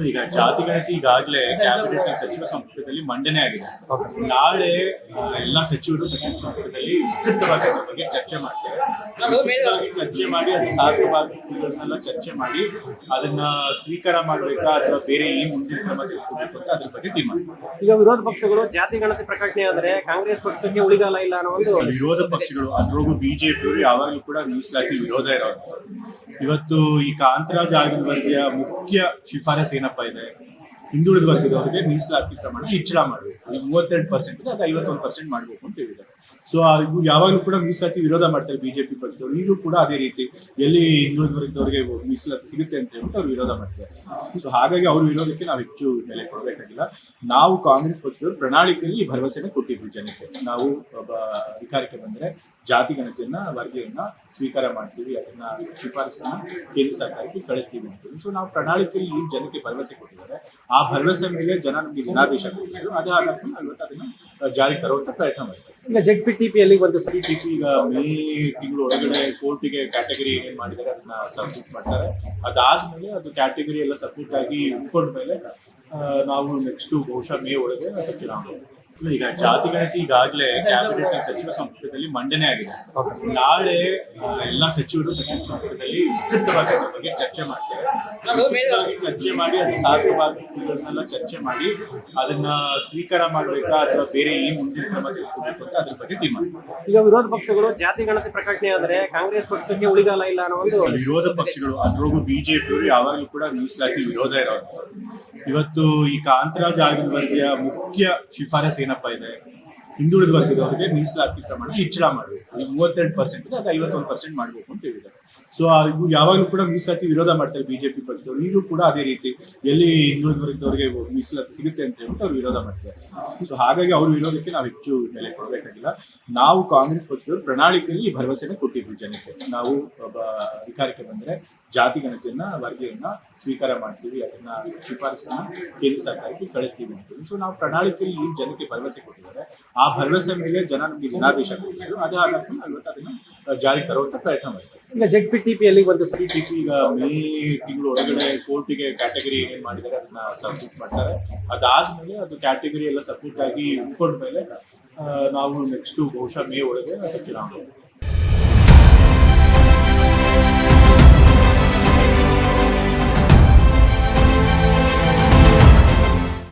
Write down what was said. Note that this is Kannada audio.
ಈಗ ಜಾತಿ ಗಣತಿ ಈಗಾಗಲೇ ಕ್ಯಾಬಿನೆಟ್ ಸಚಿವ ಸಂಪುಟದಲ್ಲಿ ಮಂಡನೆ ಆಗಿದೆ. ನಾಳೆ ಎಲ್ಲ ಸಚಿವ ಸಂಪುಟದಲ್ಲಿ ವಿಸ್ತೃತವಾಗಿ ಅದ್ರ ಬಗ್ಗೆ ಚರ್ಚೆ ಮಾಡ್ತಾರೆ. ಚರ್ಚೆ ಮಾಡಿ ಅದು ಸಾಧಕವಾದಗಳನ್ನೆಲ್ಲ ಚರ್ಚೆ ಮಾಡಿ ಅದನ್ನ ಸ್ವೀಕಾರ ಮಾಡಬೇಕಾ ಅಥವಾ ಬೇರೆ ಏನ್ ಮುಂದಿನ ಕ್ರಮ ತೆಗೆದುಕೋಬೇಕು ಅಂತ ಅದ್ರ ಬಗ್ಗೆ ತೀರ್ಮಾನ. ಈಗ ವಿರೋಧ ಪಕ್ಷಗಳು ಜಾತಿ ಗಣತಿ ಪ್ರಕಟಣೆ ಆದರೆ ಕಾಂಗ್ರೆಸ್ ಪಕ್ಷಕ್ಕೆ ಉಳಿಗಾಲ ಇಲ್ಲ ಅನ್ನೋ ಒಂದು ವಿರೋಧ ಪಕ್ಷಗಳು ಅದ್ರೊಳಗೂ ಬಿಜೆಪಿಯವರು ಯಾವಾಗಲೂ ಕೂಡ ಮೀಸಲಾತಿ ವಿರೋಧ ಇರೋದು. ಇವತ್ತು ಈ ಕಾಂತರಾಜ್ ಆಗಿನ ವರ್ಗೀಯ ಮುಖ್ಯ ಶಿಫಾರಸ್ ಏನಪ್ಪಾ ಇದೆ, ಹಿಂದುಳಿದ ವರ್ಗದವರಿಗೆ ಮೀಸಲಾತಿ ಪ್ರಮಾಣ ಹೆಚ್ಚಳ ಮಾಡಬೇಕು. ಈಗ 32% ಇದೆ, ಅದು 51% ಮಾಡಬೇಕು ಅಂತ ಹೇಳಿದ್ದಾರೆ. ಸೊ ಇವು ಯಾವಾಗಲೂ ಕೂಡ ಮೀಸಲಾತಿ ವಿರೋಧ ಮಾಡ್ತಾರೆ ಬಿಜೆಪಿ ಪಕ್ಷದವರು. ಈಗಲೂ ಕೂಡ ಅದೇ ರೀತಿ ಎಲ್ಲಿ ಹಿಂದುಳಿದ ವರ್ಗದವರಿಗೆ ಮೀಸಲಾತಿ ಸಿಗುತ್ತೆ ಅಂತ ಹೇಳ್ಬಿಟ್ಟು ಅವ್ರು ವಿರೋಧ ಮಾಡ್ತಾರೆ. ಸೊ ಹಾಗಾಗಿ ಅವ್ರ ವಿರೋಧಕ್ಕೆ ನಾವು ಹೆಚ್ಚು ಬೆಲೆ ಕೊಡಬೇಕಾಗಿಲ್ಲ. ನಾವು ಕಾಂಗ್ರೆಸ್ ಪಕ್ಷದವರು ಪ್ರಣಾಳಿಕೆಯಲ್ಲಿ ಈ ಭರವಸೆನ ಕೊಟ್ಟಿದ್ವಿ ಜನಕ್ಕೆ. ನಾವು ಅಧಿಕಾರಕ್ಕೆ ಬಂದರೆ ಜಾತಿ ಗಣತಿಯನ್ನ ವರದಿಯನ್ನ ಸ್ವೀಕಾರ ಮಾಡ್ತೀವಿ, ಅದನ್ನ ಶಿಫಾರಸನ್ನ ಕೇಂದ್ರ ಸರ್ಕಾರಕ್ಕೆ ಕಳಿಸ್ತೀವಿ ಅಂತೀವಿ. ಸೊ ನಾವು ಪ್ರಣಾಳಿಕೆಯಲ್ಲಿ ಈ ಜನಕ್ಕೆ ಭರವಸೆ ಕೊಟ್ಟಿದ್ದಾರೆ. ಆ ಭರವಸೆ ಮೇಲೆ ಜನ ನಮಗೆ ಜನಾದೇಶ ಕೊಟ್ಟಿದ್ರು. ಅದೇ ಆಧಾರದಲ್ಲಿ ಇವತ್ತು ಅದನ್ನ ಜಾರಿ ತರುವಂತ ಪ್ರಯತ್ನ ಮಾಡ್ತಾರೆ. ಈಗ ZPTP ಅಲ್ಲಿ ಒಂದು ಸರಿ ಈಗ ಮೇ ತಿಂಗಳು ಒಳಗಡೆ ಕೋರ್ಟಿಗೆ ಕ್ಯಾಟಗರಿ ಏನೇನು ಮಾಡಿದ್ದಾರೆ ಅದನ್ನ ಸಬ್ಮಿಟ್ ಮಾಡ್ತಾರೆ. ಅದಾದ್ಮೇಲೆ ಅದು ಕ್ಯಾಟಗರಿ ಎಲ್ಲ ಸಬ್ಮಿಟ್ ಆಗಿ ಉಳ್ಕೊಂಡ್ಮೇಲೆ ನಾವು ನೆಕ್ಸ್ಟ್ ಬಹುಶಃ ಮೇ ಒಳಗೆ ಚುನಾವಣೆ. ಈಗ ಜಾತಿ ಗಣತಿ ಈಗಾಗಲೇ ಕ್ಯಾಬಿನೆಟ್ ಸಚಿವ ಸಂಪುಟದಲ್ಲಿ ಮಂಡನೆ ಆಗಿದೆ. ನಾಳೆ ಎಲ್ಲ ಸಚಿವ ಸಂಪುಟದಲ್ಲಿ ವಿಸ್ತೃತವಾಗಿ ಅದ್ರ ಬಗ್ಗೆ ಚರ್ಚೆ ಮಾಡ್ತಾರೆ. ಚರ್ಚೆ ಮಾಡಿ ಅದು ಸಾಧಕವಾದಗಳನ್ನೆಲ್ಲ ಚರ್ಚೆ ಮಾಡಿ ಅದನ್ನ ಸ್ವೀಕಾರ ಮಾಡಬೇಕಾ ಅಥವಾ ಬೇರೆ ಏನ್ ಮುಂದಿನ ಕ್ರಮ ತೆಗೆದುಕೋಬೇಕು ಅಂತ ಅದ್ರ ಬಗ್ಗೆ ತೀರ್ಮಾನ. ಈಗ ವಿರೋಧ ಪಕ್ಷಗಳು ಜಾತಿ ಗಣತಿ ಪ್ರಕಟಣೆ ಆದರೆ ಕಾಂಗ್ರೆಸ್ ಪಕ್ಷಕ್ಕೆ ಉಳಿಗಾಲ ಇಲ್ಲ ಅನ್ನೋ ಒಂದು ವಿರೋಧ ಪಕ್ಷಗಳು ಅದ್ರೊಳಗೂ ಬಿಜೆಪಿಯವರು ಯಾವಾಗಲೂ ಕೂಡ ಮೀಸಲಾತಿ ವಿರೋಧ ಇರೋದು. ಇವತ್ತು ಈ ಕಾಂತರಾಜ್ ಆಗಿನ ವರ್ಗೀಯ ಮುಖ್ಯ ಶಿಫಾರಸ್ ಏನಪ್ಪಾ ಇದೆ, ಹಿಂದುಳಿದ ವರ್ಗದವರಿಗೆ ಮೀಸಲಾತಿ ಪ್ರಮಾಣ ಹೆಚ್ಚಳ ಮಾಡಬೇಕು. ಈಗ 32% ಇದೆ, ಅದು 51% ಮಾಡಬೇಕು ಅಂತ ಹೇಳಿದ್ದಾರೆ. ಸೊ ಇವು ಯಾವಾಗಲೂ ಕೂಡ ಮೀಸಲಾತಿ ವಿರೋಧ ಮಾಡ್ತಾರೆ ಬಿಜೆಪಿ ಪಕ್ಷದವರು. ಈಗಲೂ ಕೂಡ ಅದೇ ರೀತಿ ಎಲ್ಲಿ ಹಿಂದುಳಿದ ವರ್ಗದವರಿಗೆ ಮೀಸಲಾತಿ ಸಿಗುತ್ತೆ ಅಂತ ಹೇಳ್ಬಿಟ್ಟು ಅವ್ರು ವಿರೋಧ ಮಾಡ್ತಾರೆ. ಸೊ ಹಾಗಾಗಿ ಅವ್ರ ವಿರೋಧಕ್ಕೆ ನಾವು ಹೆಚ್ಚು ಬೆಲೆ ಕೊಡಬೇಕಾಗಿಲ್ಲ. ನಾವು ಕಾಂಗ್ರೆಸ್ ಪಕ್ಷದವರು ಪ್ರಣಾಳಿಕೆಯಲ್ಲಿ ಈ ಭರವಸೆನ ಕೊಟ್ಟಿದ್ವಿ ಜನಕ್ಕೆ. ನಾವು ಅಧಿಕಾರಕ್ಕೆ ಬಂದರೆ ಜಾತಿ ಗಣತಿಯನ್ನ ವರದಿಯನ್ನ ಸ್ವೀಕಾರ ಮಾಡ್ತೀವಿ, ಅದನ್ನ ಶಿಫಾರಸನ್ನ ಕೇಂದ್ರ ಸರ್ಕಾರಕ್ಕೆ ಕಳಿಸ್ತೀವಿ ಅಂತೀವಿ. ಸೊ ನಾವು ಪ್ರಣಾಳಿಕೆಯಲ್ಲಿ ಈ ಜನಕ್ಕೆ ಭರವಸೆ ಕೊಟ್ಟಿದ್ದಾರೆ. ಆ ಭರವಸೆ ಮೇಲೆ ಜನ ನಮಗೆ ಜನಾದೇಶ ಕೊಟ್ಟಿದ್ರು. ಅದೇ ಆಧಾರದಲ್ಲಿ ಇವತ್ತು ಅದನ್ನ ಜಾರಿ ತರುವಂತ ಪ್ರಯತ್ನ ಮಾಡ್ತಾರೆ. ಈಗ ZPTP ಅಲ್ಲಿ ಒಂದು ಸರಿ ಈಗ ಮೇ ತಿಂಗಳು ಒಳಗಡೆ ಕೋರ್ಟಿಗೆ ಕ್ಯಾಟಗರಿ ಏನೇನು ಮಾಡಿದ್ದಾರೆ ಅದನ್ನ ಸಬ್ಮಿಟ್ ಮಾಡ್ತಾರೆ. ಅದಾದ್ಮೇಲೆ ಅದು ಕ್ಯಾಟಗರಿ ಎಲ್ಲ ಸಬ್ಮಿಟ್ ಆಗಿ ಉಳ್ಕೊಂಡ್ಮೇಲೆ ನಾವು ನೆಕ್ಸ್ಟ್ ಬಹುಶಃ ಮೇ ಒಳಗೆ ಚುನಾವಣೆ.